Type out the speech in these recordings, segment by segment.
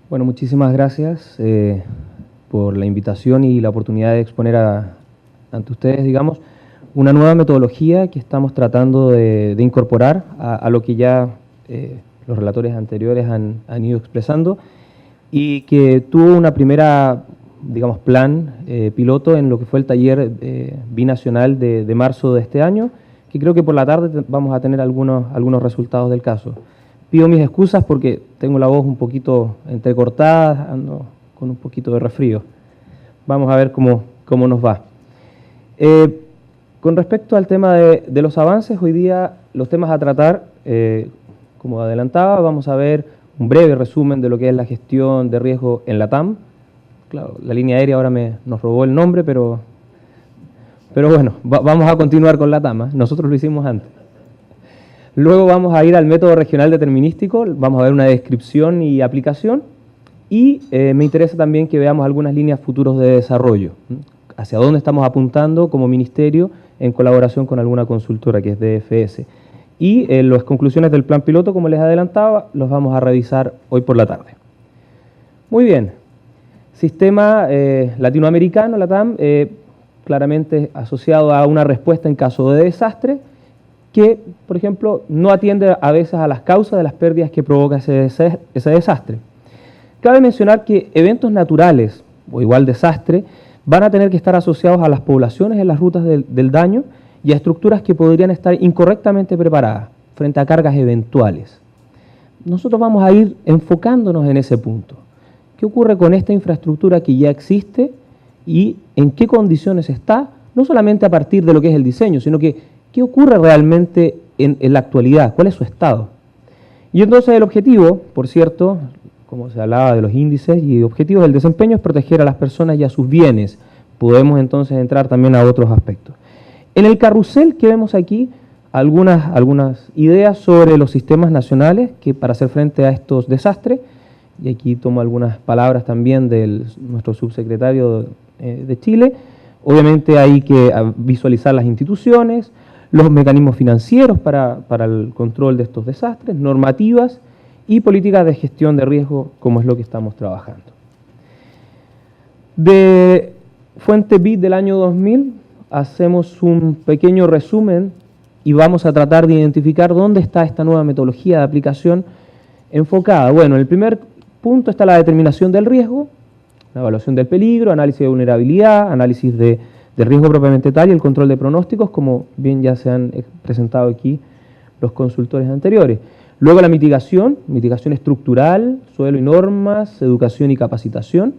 Bueno, muchísimas gracias por la invitación y la oportunidad de exponer ante ustedes, digamos, una nueva metodología que estamos tratando de incorporar a lo que ya los relatores anteriores han ido expresando y que tuvo una primera, digamos, plan piloto en lo que fue el taller binacional de marzo de este año, que creo que por la tarde vamos a tener algunos resultados del caso. Pido mis excusas porque tengo la voz un poquito entrecortada, ando con un poquito de resfrío. Vamos a ver cómo nos va. Con respecto al tema de los avances, hoy día los temas a tratar, como adelantaba, vamos a ver un breve resumen de lo que es la gestión de riesgo en la TAM. Claro, la línea aérea ahora nos robó el nombre, pero bueno, vamos a continuar con la TAM, ¿eh? Nosotros lo hicimos antes. Luego vamos a ir al método regional determinístico, vamos a ver una descripción y aplicación, y me interesa también que veamos algunas líneas futuros de desarrollo, hacia dónde estamos apuntando como ministerio en colaboración con alguna consultora que es DFS. Y las conclusiones del plan piloto, como les adelantaba, los vamos a revisar hoy por la tarde. Muy bien, sistema latinoamericano, la TAM, claramente asociado a una respuesta en caso de desastre, que, por ejemplo, no atiende a veces a las causas de las pérdidas que provoca ese desastre. Cabe mencionar que eventos naturales, o igual desastre, van a tener que estar asociados a las poblaciones en las rutas del daño y a estructuras que podrían estar incorrectamente preparadas frente a cargas eventuales. Nosotros vamos a ir enfocándonos en ese punto. ¿Qué ocurre con esta infraestructura que ya existe y en qué condiciones está? No solamente a partir de lo que es el diseño, sino que ¿qué ocurre realmente en la actualidad? ¿Cuál es su estado? Y entonces el objetivo, por cierto, como se hablaba de los índices y objetivos del desempeño, es proteger a las personas y a sus bienes. Podemos entonces entrar también a otros aspectos. En el carrusel que vemos aquí, algunas ideas sobre los sistemas nacionales que para hacer frente a estos desastres, y aquí tomo algunas palabras también de nuestro subsecretario de Chile. Obviamente hay que visualizar las instituciones, los mecanismos financieros para el control de estos desastres, normativas y políticas de gestión de riesgo, como es lo que estamos trabajando. De Fuente BID del año 2000 hacemos un pequeño resumen y vamos a tratar de identificar dónde está esta nueva metodología de aplicación enfocada. Bueno, en el primer punto está la determinación del riesgo, la evaluación del peligro, análisis de vulnerabilidad, análisis del riesgo propiamente tal y el control de pronósticos, como bien ya se han presentado aquí los consultores anteriores. Luego la mitigación estructural, suelo y normas, educación y capacitación.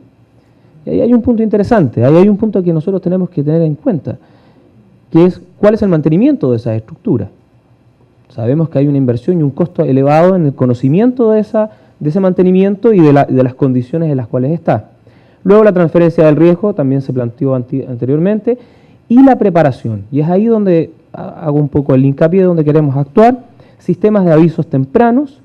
Y ahí hay un punto interesante, ahí hay un punto que nosotros tenemos que tener en cuenta, que es cuál es el mantenimiento de esas estructuras. Sabemos que hay una inversión y un costo elevado en el conocimiento de ese mantenimiento y de las condiciones en las cuales está. Luego la transferencia del riesgo, también se planteó anteriormente, y la preparación. Y es ahí donde hago un poco el hincapié, donde queremos actuar. Sistemas de avisos tempranos,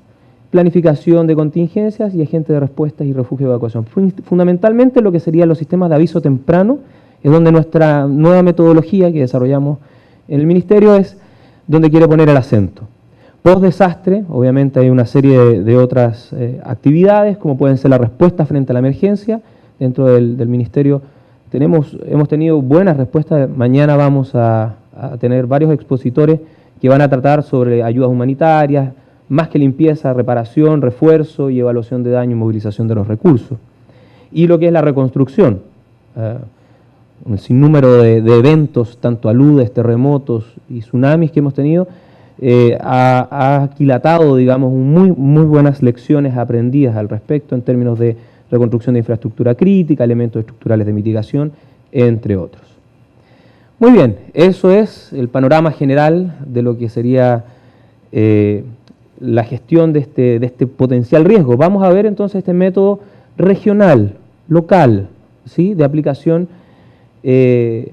planificación de contingencias y agentes de respuestas y refugio de evacuación. Fundamentalmente lo que serían los sistemas de aviso temprano es donde nuestra nueva metodología que desarrollamos en el Ministerio es donde quiere poner el acento. Post desastre, obviamente hay una serie de otras actividades, como pueden ser la respuesta frente a la emergencia. Dentro del Ministerio hemos tenido buenas respuestas. Mañana vamos a tener varios expositores que van a tratar sobre ayudas humanitarias, más que limpieza, reparación, refuerzo y evaluación de daño y movilización de los recursos. Y lo que es la reconstrucción, un sinnúmero de eventos, tanto aludes, terremotos y tsunamis que hemos tenido, ha aquilatado, digamos, muy buenas lecciones aprendidas al respecto en términos de reconstrucción de infraestructura crítica, elementos estructurales de mitigación, entre otros. Muy bien, eso es el panorama general de lo que sería la gestión de este potencial riesgo. Vamos a ver entonces este método regional, local, ¿sí?, de aplicación que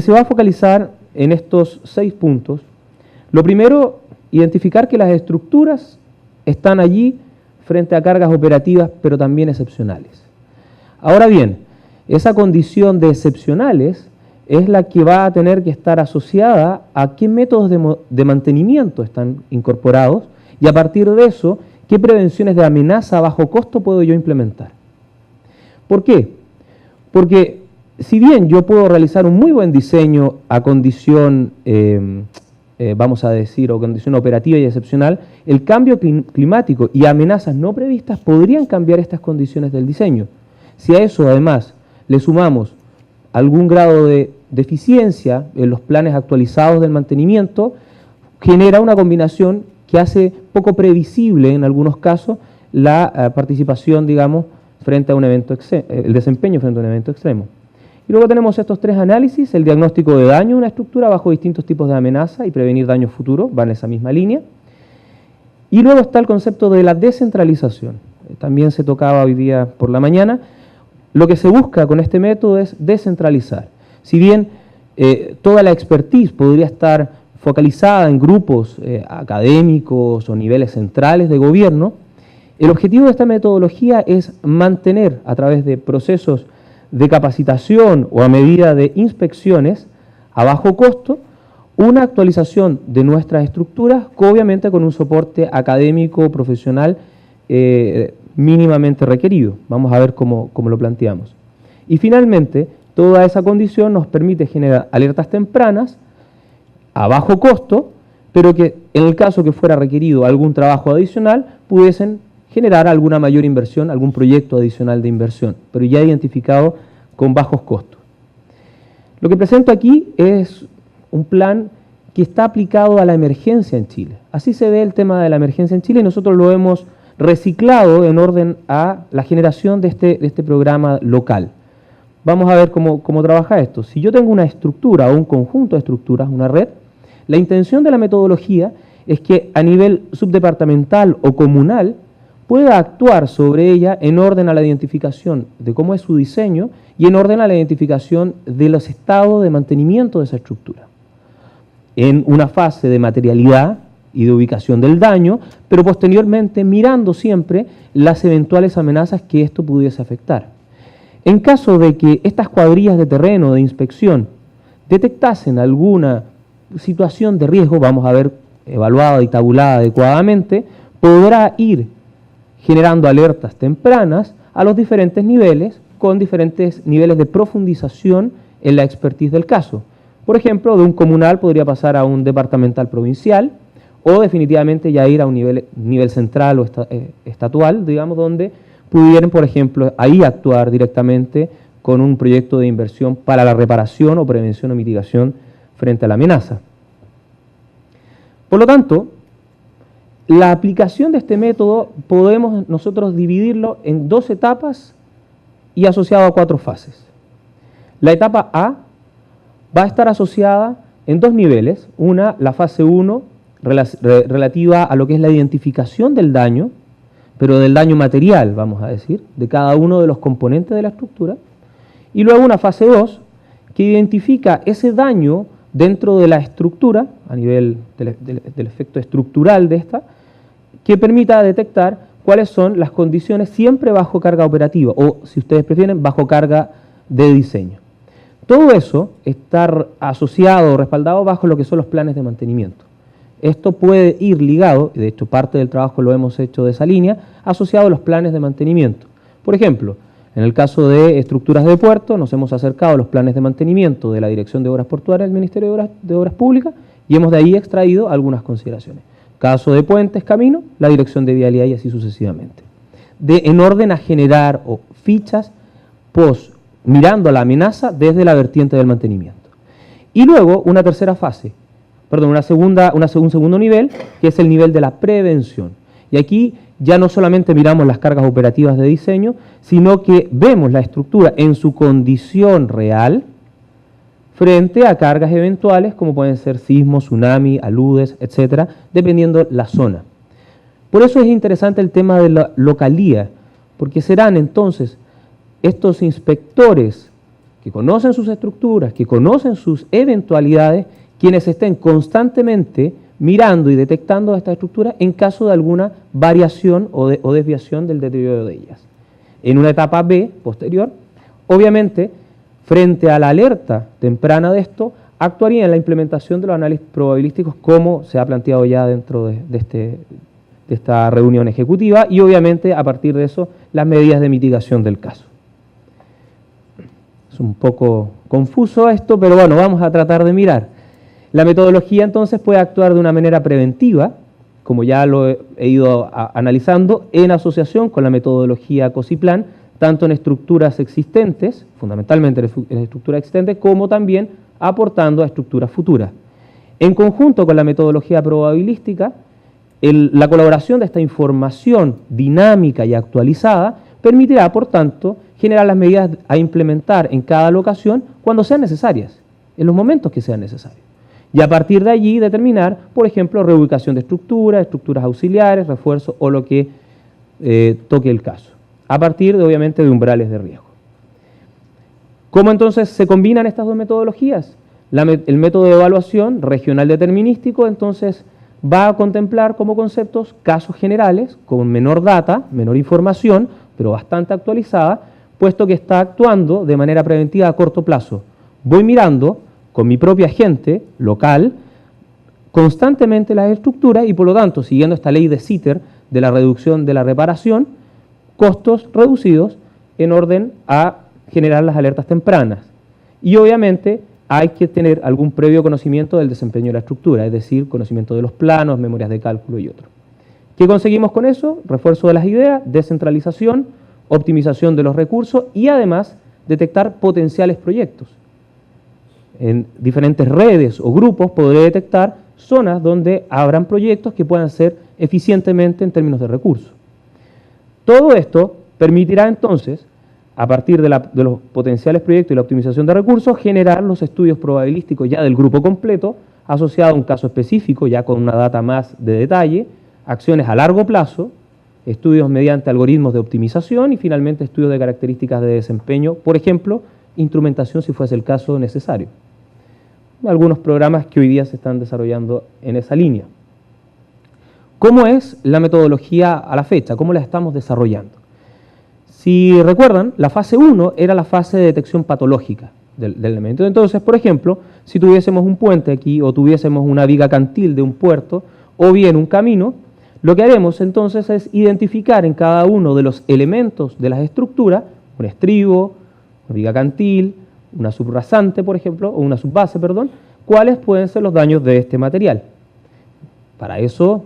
se va a focalizar en estos 6 puntos. Lo primero, identificar que las estructuras están allí frente a cargas operativas, pero también excepcionales. Ahora bien, esa condición de excepcionales es la que va a tener que estar asociada a qué métodos de mantenimiento están incorporados y a partir de eso, ¿Qué prevenciones de amenaza a bajo costo puedo yo implementar? ¿Por qué? Porque si bien yo puedo realizar un muy buen diseño a condición, vamos a decir, o condición operativa y excepcional, el cambio climático y amenazas no previstas podrían cambiar estas condiciones del diseño. Si a eso además le sumamos algún grado de deficiencia en los planes actualizados del mantenimiento, genera una combinación que hace poco previsible en algunos casos la participación, digamos, frente a un evento, el desempeño frente a un evento extremo. Y luego tenemos estos tres análisis: el diagnóstico de daño de una estructura bajo distintos tipos de amenaza y prevenir daños futuros, va en esa misma línea. Y luego está el concepto de la descentralización, también se tocaba hoy día por la mañana. Lo que se busca con este método es descentralizar. Si bien toda la expertise podría estar focalizada en grupos académicos o niveles centrales de gobierno, el objetivo de esta metodología es mantener a través de procesos de capacitación o a medida de inspecciones a bajo costo una actualización de nuestras estructuras, obviamente con un soporte académico, profesional, mínimamente requerido. Vamos a ver cómo lo planteamos. Y finalmente, toda esa condición nos permite generar alertas tempranas a bajo costo, pero que en el caso que fuera requerido algún trabajo adicional, pudiesen generar alguna mayor inversión, algún proyecto adicional de inversión, pero ya identificado con bajos costos. Lo que presento aquí es un plan que está aplicado a la emergencia en Chile. Así se ve el tema de la emergencia en Chile y nosotros lo hemos reciclado en orden a la generación de este programa local. Vamos a ver cómo trabaja esto. Si yo tengo una estructura o un conjunto de estructuras, una red, la intención de la metodología es que a nivel subdepartamental o comunal pueda actuar sobre ella en orden a la identificación de cómo es su diseño y en orden a la identificación de los estados de mantenimiento de esa estructura. En una fase de materialidad y de ubicación del daño, pero posteriormente mirando siempre las eventuales amenazas que esto pudiese afectar. En caso de que estas cuadrillas de terreno de inspección detectasen alguna situación de riesgo, vamos a ver evaluada y tabulada adecuadamente, podrá ir generando alertas tempranas a los diferentes niveles, con diferentes niveles de profundización en la expertise del caso. Por ejemplo, de un comunal podría pasar a un departamental provincial, o definitivamente ya ir a un nivel central o estatual, digamos, donde pudieran, por ejemplo, ahí actuar directamente con un proyecto de inversión para la reparación o prevención o mitigación frente a la amenaza. Por lo tanto, la aplicación de este método podemos nosotros dividirlo en dos etapas y asociado a 4 fases. La etapa A va a estar asociada en 2 niveles. Una, la fase 1, relativa a lo que es la identificación del daño, pero del daño material, vamos a decir, de cada uno de los componentes de la estructura. Y luego una fase 2, que identifica ese daño dentro de la estructura, a nivel del efecto estructural de esta, que permita detectar cuáles son las condiciones siempre bajo carga operativa, o si ustedes prefieren, bajo carga de diseño. Todo eso está asociado o respaldado bajo lo que son los planes de mantenimiento. Esto puede ir ligado, y de hecho parte del trabajo lo hemos hecho de esa línea, asociado a los planes de mantenimiento. Por ejemplo, en el caso de estructuras de puerto, nos hemos acercado a los planes de mantenimiento de la Dirección de Obras Portuarias del Ministerio de Obras Públicas y hemos de ahí extraído algunas consideraciones. Caso de puentes, camino, la Dirección de Vialidad y así sucesivamente. En orden a generar fichas mirando a la amenaza desde la vertiente del mantenimiento. Y luego una tercera fase, un segundo nivel, que es el nivel de la prevención. Y aquí ya no solamente miramos las cargas operativas de diseño, sino que vemos la estructura en su condición real frente a cargas eventuales como pueden ser sismos, tsunami, aludes, etcétera, dependiendo la zona. Por eso es interesante el tema de la localía, porque serán entonces estos inspectores que conocen sus estructuras, que conocen sus eventualidades, quienes estén constantemente mirando y detectando esta estructura en caso de alguna variación o desviación del deterioro de ellas. En una etapa B, posterior, obviamente, frente a la alerta temprana de esto, actuaría en la implementación de los análisis probabilísticos como se ha planteado ya dentro de de esta reunión ejecutiva y obviamente a partir de eso las medidas de mitigación del caso. Es un poco confuso esto, pero bueno, vamos a tratar de mirar. La metodología entonces puede actuar de una manera preventiva, como ya lo he ido analizando, en asociación con la metodología COSIPLAN, tanto en estructuras existentes, fundamentalmente en estructuras existentes, como también aportando a estructuras futuras. En conjunto con la metodología probabilística, la colaboración de esta información dinámica y actualizada permitirá, por tanto, generar las medidas a implementar en cada locación cuando sean necesarias, en los momentos que sean necesarios. Y a partir de allí determinar, por ejemplo, reubicación de estructuras auxiliares, refuerzo o lo que toque el caso, a partir, obviamente, de umbrales de riesgo. ¿Cómo entonces se combinan estas dos metodologías? El método de evaluación regional determinístico, entonces, va a contemplar como conceptos casos generales, con menor data, menor información, pero bastante actualizada, puesto que está actuando de manera preventiva a corto plazo. Voy mirando con mi propia gente local constantemente las estructuras y por lo tanto, siguiendo esta ley de Sitter de la reducción de la reparación, costos reducidos en orden a generar las alertas tempranas. Y obviamente hay que tener algún previo conocimiento del desempeño de la estructura, es decir, conocimiento de los planos, memorias de cálculo y otros. ¿Qué conseguimos con eso? Refuerzo de las ideas, descentralización, optimización de los recursos y además detectar potenciales proyectos. En diferentes redes o grupos podré detectar zonas donde habrán proyectos que puedan ser eficientemente en términos de recursos. Todo esto permitirá entonces, a partir de los potenciales proyectos y la optimización de recursos, generar los estudios probabilísticos ya del grupo completo, asociado a un caso específico, ya con una data más de detalle, acciones a largo plazo, estudios mediante algoritmos de optimización y finalmente estudios de características de desempeño, por ejemplo, instrumentación si fuese el caso necesario. Algunos programas que hoy día se están desarrollando en esa línea. ¿Cómo es la metodología a la fecha? ¿Cómo la estamos desarrollando? Si recuerdan, la fase 1 era la fase de detección patológica del elemento. Entonces, por ejemplo, si tuviésemos un puente aquí o tuviésemos una viga cantil de un puerto o bien un camino, lo que haremos entonces es identificar en cada uno de los elementos de las estructuras, un estribo, una viga cantil, una subrasante, por ejemplo, o una subbase, perdón, cuáles pueden ser los daños de este material. Para eso,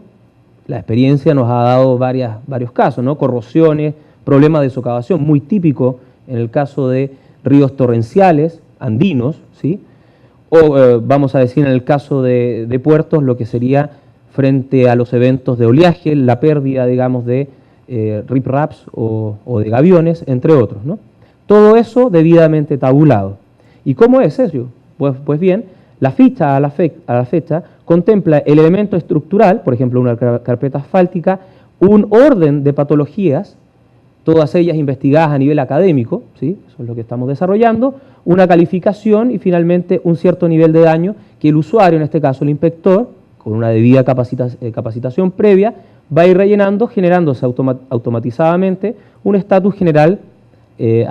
la experiencia nos ha dado varios casos, ¿no? Corrosiones, problemas de socavación, muy típico en el caso de ríos torrenciales, andinos, ¿sí? O vamos a decir en el caso de puertos, lo que sería frente a los eventos de oleaje, la pérdida, digamos, de ripraps o de gaviones, entre otros, ¿no? Todo eso debidamente tabulado. ¿Y cómo es eso? Pues bien, la ficha a la fecha contempla el elemento estructural, por ejemplo, una carpeta asfáltica, un orden de patologías, todas ellas investigadas a nivel académico, ¿sí? Eso es lo que estamos desarrollando, una calificación y finalmente un cierto nivel de daño que el usuario, en este caso el inspector, con una debida capacitación previa, va a ir rellenando, generándose automatizadamente un estatus general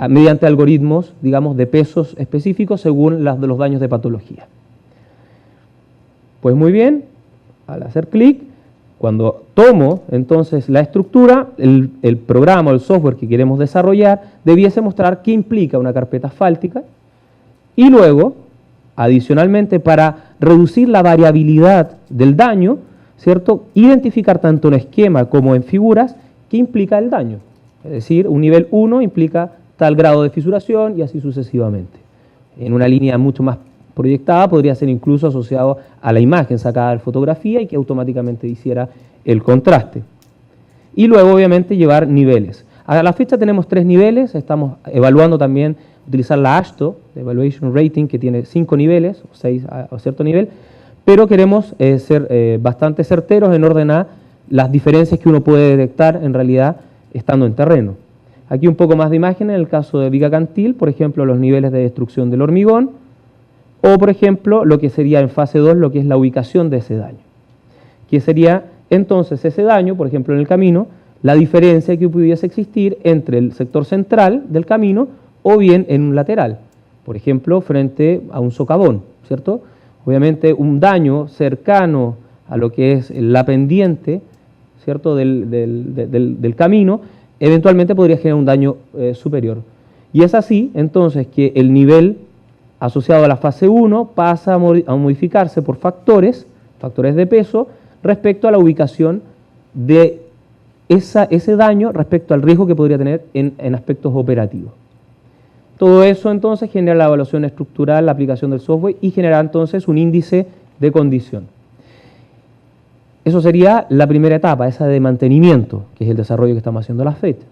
mediante algoritmos, digamos, de pesos específicos según los daños de patología. Pues muy bien, al hacer clic, cuando tomo entonces la estructura, el programa o el software que queremos desarrollar debiese mostrar qué implica una carpeta asfáltica y luego, adicionalmente, para reducir la variabilidad del daño, ¿cierto?, identificar tanto en esquema como en figuras qué implica el daño. Es decir, un nivel 1 implica tal grado de fisuración y así sucesivamente. En una línea mucho más proyectada podría ser incluso asociado a la imagen sacada de fotografía y que automáticamente hiciera el contraste. Y luego, obviamente, llevar niveles. A la fecha tenemos 3 niveles, estamos evaluando también utilizar la AASHTO, Evaluation Rating, que tiene 5 niveles, o 6 a cierto nivel, pero queremos ser bastante certeros en orden a las diferencias que uno puede detectar en realidad estando en terreno. Aquí un poco más de imagen en el caso de viga cantil, por ejemplo, los niveles de destrucción del hormigón, o por ejemplo, lo que sería en fase 2, lo que es la ubicación de ese daño. Que sería entonces ese daño, por ejemplo, en el camino, la diferencia que pudiese existir entre el sector central del camino o bien en un lateral, por ejemplo, frente a un socavón, ¿cierto? Obviamente un daño cercano a lo que es la pendiente, ¿cierto?, del camino, eventualmente podría generar un daño superior. Y es así, entonces, que el nivel asociado a la fase 1 pasa a modificarse por factores de peso, respecto a la ubicación de ese daño respecto al riesgo que podría tener en aspectos operativos. Todo eso entonces genera la evaluación estructural, la aplicación del software y genera entonces un índice de condición. Eso sería la primera etapa, esa de mantenimiento, que es el desarrollo que estamos haciendo a la fecha.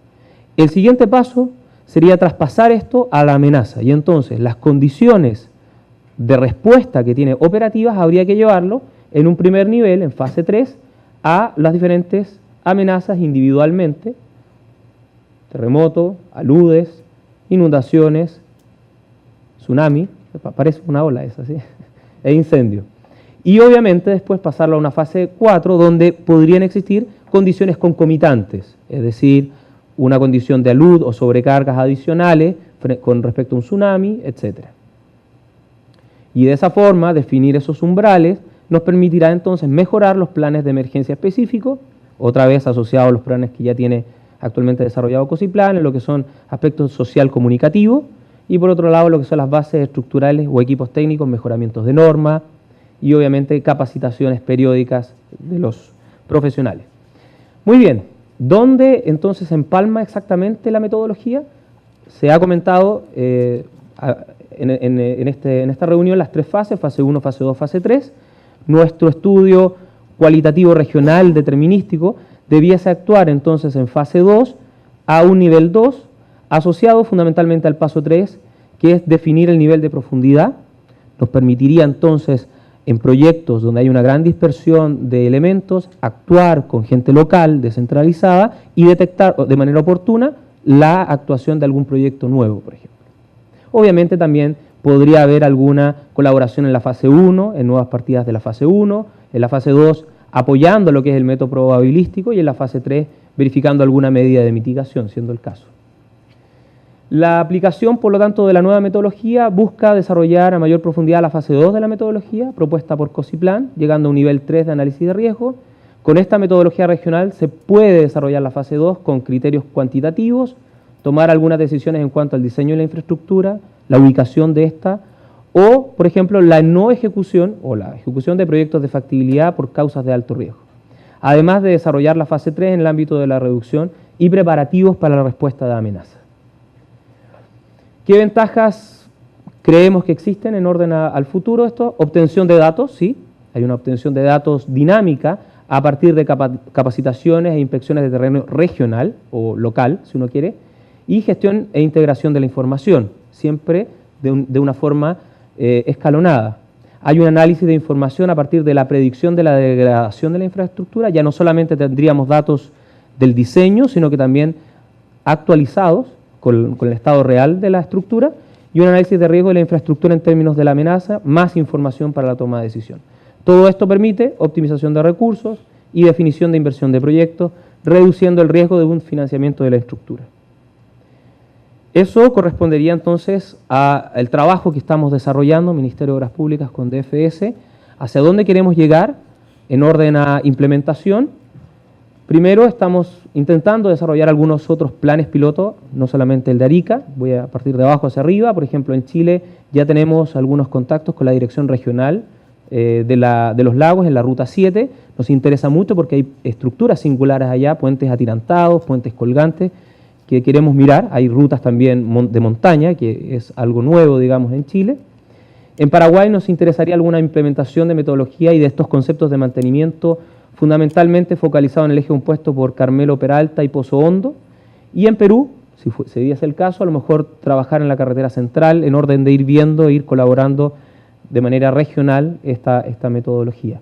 El siguiente paso sería traspasar esto a la amenaza y entonces las condiciones de respuesta que tiene operativas habría que llevarlo en un primer nivel, en fase 3, a las diferentes amenazas individualmente: terremoto, aludes, inundaciones, tsunami, parece una ola esa, ¿sí?, e incendio. Y obviamente después pasarlo a una fase 4 donde podrían existir condiciones concomitantes, es decir, una condición de alud o sobrecargas adicionales con respecto a un tsunami, etc. Y de esa forma definir esos umbrales nos permitirá entonces mejorar los planes de emergencia específicos, otra vez asociados a los planes que ya tiene actualmente desarrollado COSIPLAN, en lo que son aspectos social comunicativos, y por otro lado lo que son las bases estructurales o equipos técnicos, mejoramientos de norma y obviamente capacitaciones periódicas de los profesionales. Muy bien, ¿dónde entonces empalma exactamente la metodología? Se ha comentado en esta reunión las tres fases, fase 1, fase 2, fase 3. Nuestro estudio cualitativo regional determinístico debiese actuar entonces en fase 2 a un nivel 2, asociado fundamentalmente al paso 3, que es definir el nivel de profundidad. Nos permitiría entonces, en proyectos donde hay una gran dispersión de elementos, actuar con gente local, descentralizada, y detectar de manera oportuna la actuación de algún proyecto nuevo, por ejemplo. Obviamente también podría haber alguna colaboración en la fase 1, en nuevas partidas de la fase 1, en la fase 2 apoyando lo que es el método probabilístico y en la fase 3 verificando alguna medida de mitigación, siendo el caso. La aplicación, por lo tanto, de la nueva metodología busca desarrollar a mayor profundidad la fase 2 de la metodología propuesta por COSIPLAN, llegando a un nivel 3 de análisis de riesgo. Con esta metodología regional se puede desarrollar la fase 2 con criterios cuantitativos, tomar algunas decisiones en cuanto al diseño de la infraestructura, la ubicación de esta, o, por ejemplo, la no ejecución o la ejecución de proyectos de factibilidad por causas de alto riesgo. Además de desarrollar la fase 3 en el ámbito de la reducción y preparativos para la respuesta de amenazas. ¿Qué ventajas creemos que existen en orden al futuro esto? Obtención de datos, sí, hay una obtención de datos dinámica a partir de capacitaciones e inspecciones de terreno regional o local, si uno quiere, y gestión e integración de la información, siempre de una forma escalonada. Hay un análisis de información a partir de la predicción de la degradación de la infraestructura, ya no solamente tendríamos datos del diseño, sino que también actualizados con el estado real de la estructura, y un análisis de riesgo de la infraestructura en términos de la amenaza, más información para la toma de decisión. Todo esto permite optimización de recursos y definición de inversión de proyectos, reduciendo el riesgo de un financiamiento de la estructura. Eso correspondería entonces al trabajo que estamos desarrollando, Ministerio de Obras Públicas con DFS, hacia dónde queremos llegar en orden a implementación. Primero estamos intentando desarrollar algunos otros planes piloto, no solamente el de Arica, voy a partir de abajo hacia arriba. Por ejemplo, en Chile ya tenemos algunos contactos con la Dirección Regional de los Lagos en la Ruta 7. Nos interesa mucho porque hay estructuras singulares allá, puentes atirantados, puentes colgantes, que queremos mirar. Hay rutas también de montaña, que es algo nuevo, digamos, en Chile. En Paraguay nos interesaría alguna implementación de metodología y de estos conceptos de mantenimiento, fundamentalmente focalizado en el eje compuesto por Carmelo Peralta y Pozo Hondo. Y en Perú, si diese el caso, a lo mejor trabajar en la carretera central en orden de ir viendo, ir colaborando de manera regional esta metodología.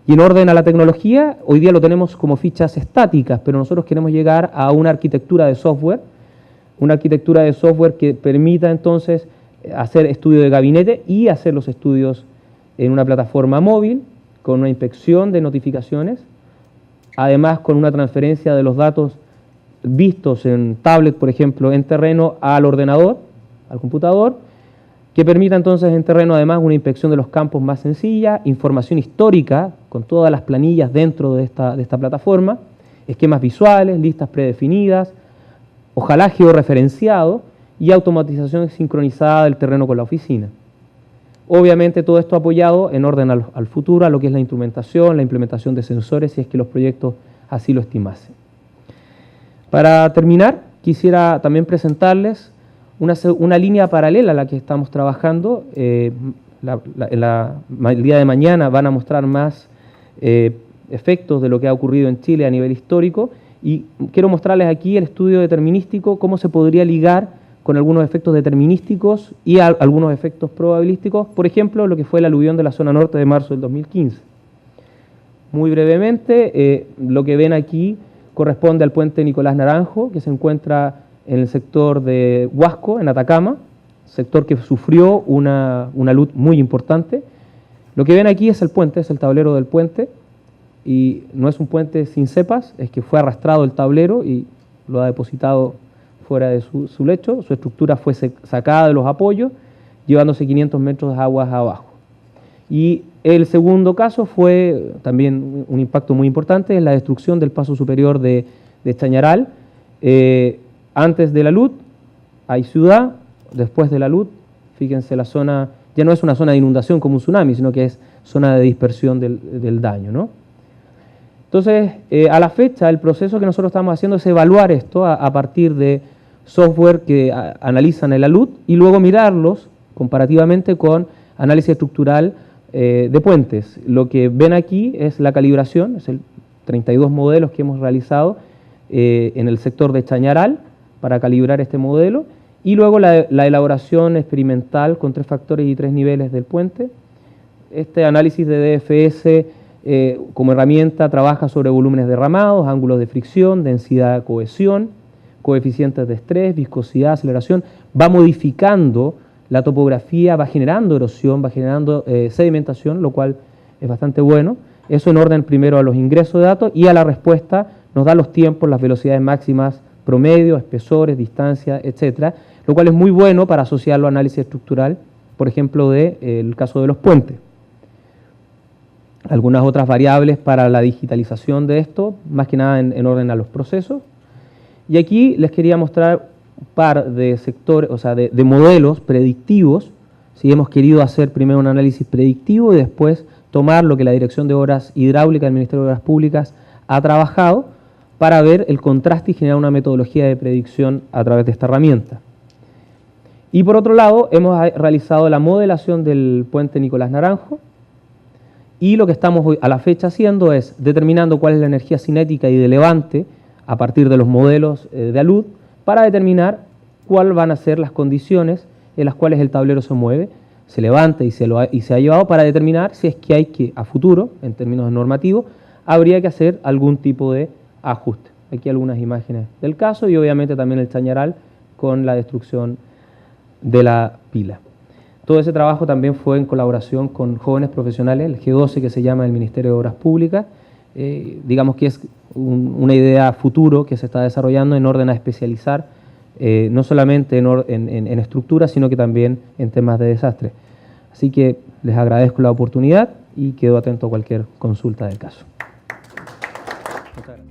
Y en orden a la tecnología, hoy día lo tenemos como fichas estáticas, pero nosotros queremos llegar a una arquitectura de software que permita entonces hacer estudio de gabinete y hacer los estudios en una plataforma móvil, con una inspección de notificaciones, además con una transferencia de los datos vistos en tablet, por ejemplo, en terreno al ordenador, al computador, que permita entonces en terreno además una inspección de los campos más sencilla, información histórica con todas las planillas dentro de esta plataforma, esquemas visuales, listas predefinidas, ojalá georreferenciado y automatización sincronizada del terreno con la oficina. Obviamente todo esto apoyado en orden al futuro, a lo que es la instrumentación, la implementación de sensores, si es que los proyectos así lo estimasen. Para terminar, quisiera también presentarles una línea paralela a la que estamos trabajando. El día de mañana van a mostrar más efectos de lo que ha ocurrido en Chile a nivel histórico, y quiero mostrarles aquí el estudio determinístico, cómo se podría ligar con algunos efectos determinísticos y algunos efectos probabilísticos, por ejemplo, lo que fue el aluvión de la zona norte de marzo del 2015. Muy brevemente, lo que ven aquí corresponde al puente Nicolás Naranjo, que se encuentra en el sector de Huasco, en Atacama, sector que sufrió una luz muy importante. Lo que ven aquí es el puente, es el tablero del puente, y no es un puente sin cepas, es que fue arrastrado el tablero y lo ha depositado fuera de su lecho. Su estructura fue sacada de los apoyos, llevándose 500 metros de aguas abajo. Y el segundo caso fue también un impacto muy importante, es la destrucción del paso superior de Chañaral. Antes de la luz hay ciudad, después de la luz, fíjense, la zona ya no es una zona de inundación como un tsunami, sino que es zona de dispersión del daño, ¿no? Entonces, a la fecha, el proceso que nosotros estamos haciendo es evaluar esto a partir de software que analizan el alud y luego mirarlos comparativamente con análisis estructural de puentes. Lo que ven aquí es la calibración, es el 32 modelos que hemos realizado en el sector de Chañaral para calibrar este modelo, y luego la elaboración experimental con 3 factores y 3 niveles del puente. Este análisis de DFS como herramienta trabaja sobre volúmenes derramados, ángulos de fricción, densidad, cohesión, coeficientes de estrés, viscosidad, aceleración, va modificando la topografía, va generando erosión, va generando sedimentación, lo cual es bastante bueno. Eso en orden primero a los ingresos de datos, y a la respuesta nos da los tiempos, las velocidades máximas promedio, espesores, distancia, etcétera, lo cual es muy bueno para asociarlo a análisis estructural, por ejemplo, del caso de los puentes. Algunas otras variables para la digitalización de esto, más que nada en orden a los procesos. Y aquí les quería mostrar un par de sectores, o sea, de modelos predictivos. Si hemos querido hacer primero un análisis predictivo y después tomar lo que la Dirección de Obras Hidráulicas del Ministerio de Obras Públicas ha trabajado para ver el contraste y generar una metodología de predicción a través de esta herramienta. Y por otro lado, hemos realizado la modelación del puente Nicolás Naranjo, y lo que estamos hoy a la fecha haciendo es determinando cuál es la energía cinética y de levante a partir de los modelos de alud, para determinar cuáles van a ser las condiciones en las cuales el tablero se mueve, se levanta y se ha llevado, para determinar si es que hay que, a futuro, en términos normativos, habría que hacer algún tipo de ajuste. Aquí algunas imágenes del caso, y obviamente también el Chañaral con la destrucción de la pila. Todo ese trabajo también fue en colaboración con jóvenes profesionales, el G12, que se llama el Ministerio de Obras Públicas. Digamos que es una idea futuro que se está desarrollando en orden a especializar no solamente en estructuras, sino que también en temas de desastre. Así que les agradezco la oportunidad y quedo atento a cualquier consulta del caso. Muchas gracias.